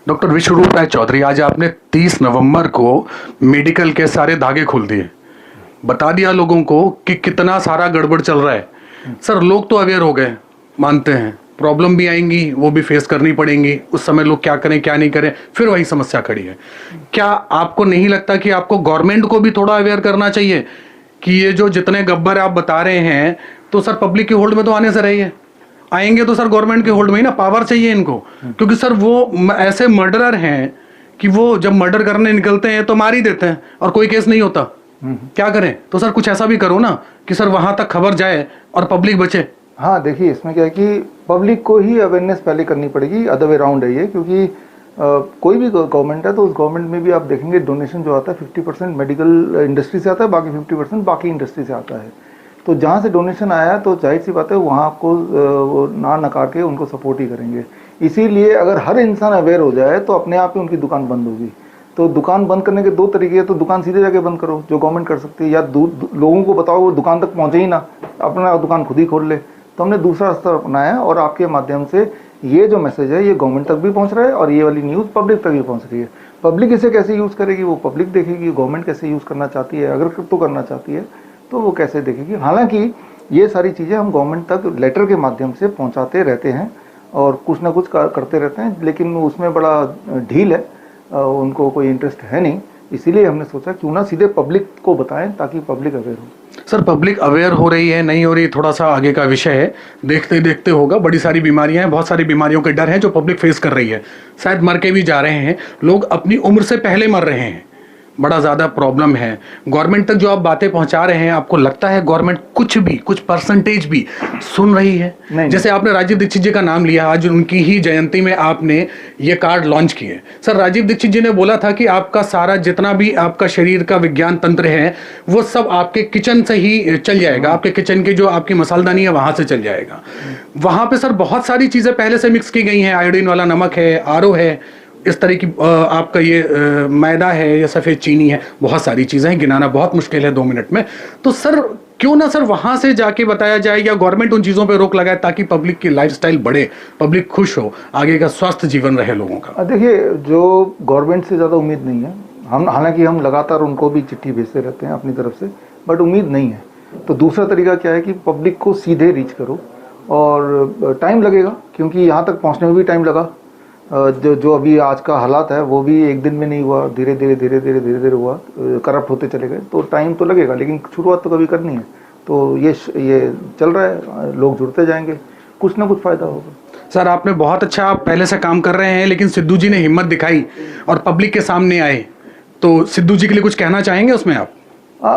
Doctor विश्वरूप राय चौधरी, आज आपने 30 नवंबर को मेडिकल के सारे धागे खोल दिए, बता दिया लोगों को कि कितना सारा गड़बड़ चल रहा है। सर, लोग तो अवेयर हो गए, मानते हैं प्रॉब्लम भी आएंगी, वो भी फेस करनी पड़ेंगी, उस समय लोग क्या करें क्या नहीं करें, फिर वही समस्या खड़ी है। क्या आपको नहीं लगता कि आपको गवर्नमेंट को भी थोड़ा अवेयर करना चाहिए कि ये जो जितने गब्बर आप बता रहे हैं, तो सर पब्लिक के होल्ड में तो आने से रही है, आएंगे तो सर गवर्नमेंट के होल्ड में ही ना, पावर चाहिए इनको। क्योंकि सर वो ऐसे मर्डरर हैं कि वो जब मर्डर करने निकलते हैं तो मार ही देते हैं और कोई केस नहीं होता। क्या करें? तो सर कुछ ऐसा भी करो ना कि सर वहां तक खबर जाए और पब्लिक बचे। हाँ, देखिए इसमें क्या है कि पब्लिक को ही अवेयरनेस पहले करनी पड़ेगी, अदर वे राउंड है ये। क्योंकि कोई भी गवर्नमेंट है तो उस गवर्नमेंट में भी आप देखेंगे डोनेशन जो आता है 50% मेडिकल इंडस्ट्री से आता है, बाकी 50% बाकी इंडस्ट्री से आता है। तो जहाँ से डोनेशन आया है तो जाहिर सी बात है वहाँ आपको वो ना नकार के उनको सपोर्ट ही करेंगे। इसीलिए अगर हर इंसान अवेयर हो जाए तो अपने आप ही उनकी दुकान बंद होगी। तो दुकान बंद करने के दो तरीके हैं, तो दुकान सीधे जाके बंद करो जो गवर्नमेंट कर सकती है, या लोगों को बताओ वो दुकान तक पहुँचे ही ना, अपना दुकान खुद ही खोल ले। तो हमने दूसरा रास्ता अपनाया और आपके माध्यम से ये जो मैसेज है ये गवर्नमेंट तक भी पहुंच रहा है और ये वाली न्यूज़ पब्लिक तक भी पहुंच रही है। पब्लिक इसे कैसे यूज़ करेगी वो पब्लिक देखेगी, गवर्नमेंट कैसे यूज़ करना चाहती है, अगर तो करना चाहती है तो वो कैसे देखेगी। हालांकि ये सारी चीज़ें हम गवर्नमेंट तक लेटर के माध्यम से पहुँचाते रहते हैं और कुछ ना कुछ करते रहते हैं, लेकिन उसमें बड़ा ढील है, उनको कोई इंटरेस्ट है नहीं। इसीलिए हमने सोचा क्यों ना सीधे पब्लिक को बताएं ताकि पब्लिक अवेयर हो। सर, पब्लिक अवेयर हो रही है नहीं हो रही थोड़ा सा आगे का विषय है, देखते देखते होगा। बड़ी सारी बीमारियां हैं, बहुत सारी बीमारियों के डर हैं जो पब्लिक फेस कर रही है, शायद मर के भी जा रहे हैं लोग, अपनी उम्र से पहले मर रहे हैं, बड़ा ज़्यादा प्रॉब्लम है। गवर्नमेंट तक जो आप बातें पहुंचा रहे हैं, आपको लगता है गवर्नमेंट कुछ परसेंटेज भी सुन रही है? नहीं। जैसे आपने राजीव दीक्षित जी का नाम लिया, आज उनकी ही जयंती में आपने ये कार्ड लॉन्च किए। सर, राजीव दीक्षित जी ने बोला था कि आपका सारा जितना भी आपका शरीर का विज्ञान तंत्र है वो सब आपके किचन से ही चल जाएगा, आपके किचन की जो आपकी मसालदानी है वहां से चल जाएगा। वहां पे सर बहुत सारी चीजें पहले से मिक्स की गई हैं, आयोडीन वाला नमक है, आरओ है, इस तरह की आपका ये मैदा है या सफ़ेद चीनी है, बहुत सारी चीज़ें हैं, गिनाना बहुत मुश्किल है 2 मिनट में। तो सर क्यों ना सर वहाँ से जाके बताया जाए या गवर्नमेंट उन चीज़ों पे रोक लगाए ताकि पब्लिक की लाइफस्टाइल बढ़े, पब्लिक खुश हो, आगे का स्वस्थ जीवन रहे लोगों का। देखिए, जो गवर्नमेंट से ज़्यादा उम्मीद नहीं है हम, हालांकि हम लगातार उनको भी चिट्ठी भेजते रहते हैं अपनी तरफ से, बट उम्मीद नहीं है। तो दूसरा तरीका क्या है कि पब्लिक को सीधे रीच करो, और टाइम लगेगा क्योंकि यहाँ तक पहुँचने में भी टाइम लगा। जो अभी आज का हालात है वो भी एक दिन में नहीं हुआ, धीरे धीरे हुआ, करप्ट होते चले गए, तो टाइम तो लगेगा, लेकिन शुरुआत तो कभी करनी है। तो ये चल रहा है, लोग जुड़ते जाएंगे, कुछ ना कुछ फ़ायदा होगा। सर, आपने बहुत अच्छा, आप पहले से काम कर रहे हैं, लेकिन सिद्धू जी ने हिम्मत दिखाई और पब्लिक के सामने आए, तो सिद्धू जी के लिए कुछ कहना चाहेंगे उसमें आप?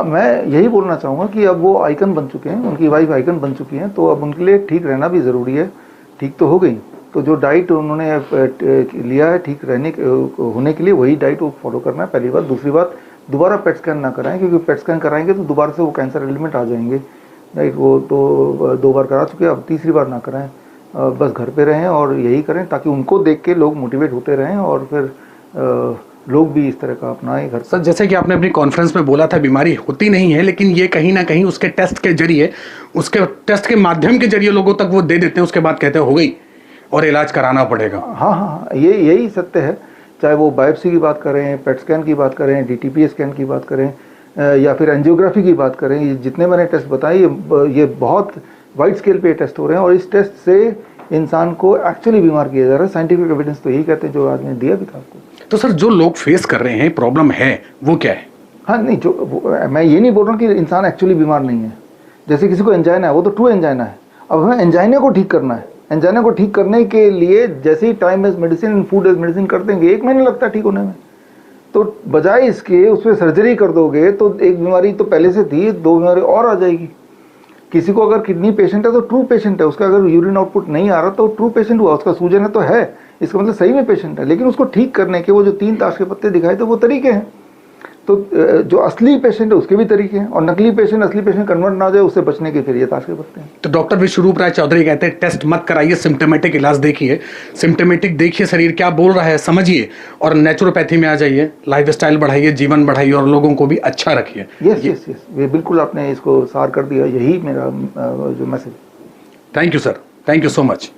मैं यही बोलना चाहूँगा कि अब वो आइकन बन चुके हैं, उनकी वाइफ आइकन बन चुकी हैं, तो अब उनके लिए ठीक रहना भी ज़रूरी है। ठीक तो हो गई, तो जो डाइट उन्होंने लिया है ठीक होने के लिए, वही डाइट वो फॉलो करना है, पहली बात। दूसरी बात, दोबारा पेट स्कैन ना कराएं, क्योंकि पेट स्कैन कराएंगे तो दोबारा से वो कैंसर एलिमेंट आ जाएंगे। राइट, वो तो 2 बार करा चुके हैं, अब तीसरी बार ना कराएं। बस घर पे रहें और यही करें ताकि उनको देख के लोग मोटिवेट होते रहें और फिर लोग भी इस तरह का अपनाएं घर। सर, जैसे कि आपने अपनी कॉन्फ्रेंस में बोला था बीमारी होती नहीं है, लेकिन ये कहीं ना कहीं उसके टेस्ट के जरिए, उसके टेस्ट के माध्यम के जरिए लोगों तक वो दे देते हैं, उसके बाद कहते हैं हो गई और इलाज कराना पड़ेगा। हाँ, यही सत्य है। चाहे वो बायोप्सी की बात करें, पेट स्कैन की बात करें, DTPA स्कैन की बात करें, या फिर एंजियोग्राफी की बात करें, ये जितने मैंने टेस्ट बताए ये बहुत वाइड स्केल पे टेस्ट हो रहे हैं और इस टेस्ट से इंसान को एक्चुअली बीमार किया जा रहा है। साइंटिफिक एविडेंस तो यही कहते हैं, जो आज मैंने दिया भी था आपको। तो सर, जो लोग फेस कर रहे हैं, प्रॉब्लम है, वो क्या है? हाँ, नहीं, मैं ये नहीं बोल रहा हूँ कि इंसान एक्चुअली बीमार नहीं है। जैसे किसी को एंजाइना है, वो तो ट्रू एंजाइना है। अब हमें एंजाइना को ठीक करना है। एंजाइना को ठीक करने के लिए जैसे ही time as medicine and food as medicine कर देंगे, 1 महीना लगता है ठीक होने में। तो बजाय इसके उस पर सर्जरी कर दोगे तो एक बीमारी तो पहले से थी, 2 बीमारी और आ जाएगी। किसी को अगर किडनी पेशेंट है तो ट्रू पेशेंट है, उसका अगर यूरिन आउटपुट नहीं आ रहा तो ट्रू पेशेंट हुआ, उसका सूजन है तो है, इसका मतलब सही में पेशेंट है। लेकिन उसको ठीक करने के वो जो 3 ताश के पत्ते दिखाए तो वो तरीके हैं। तो जो असली पेशेंट है उसके भी तरीके हैं, और नकली पेशेंट असली पेशेंट कन्वर्ट ना हो जाए उससे बचने के फिर ये ताश के पत्ते हैं। तो डॉक्टर विश्वरूप राय चौधरी कहते हैं टेस्ट मत कराइए, सिम्टोमेटिक इलाज देखिए, सिम्टोमेटिक देखिए शरीर क्या बोल रहा है समझिए और नेचुरोपैथी में आ जाइए, लाइफस्टाइल बढ़ाइए, जीवन बढ़ाइए और लोगों को भी अच्छा रखिए। यस, ये बिल्कुल आपने इसको सार कर दिया, यही मेरा जो message. Thank you sir, thank you so much.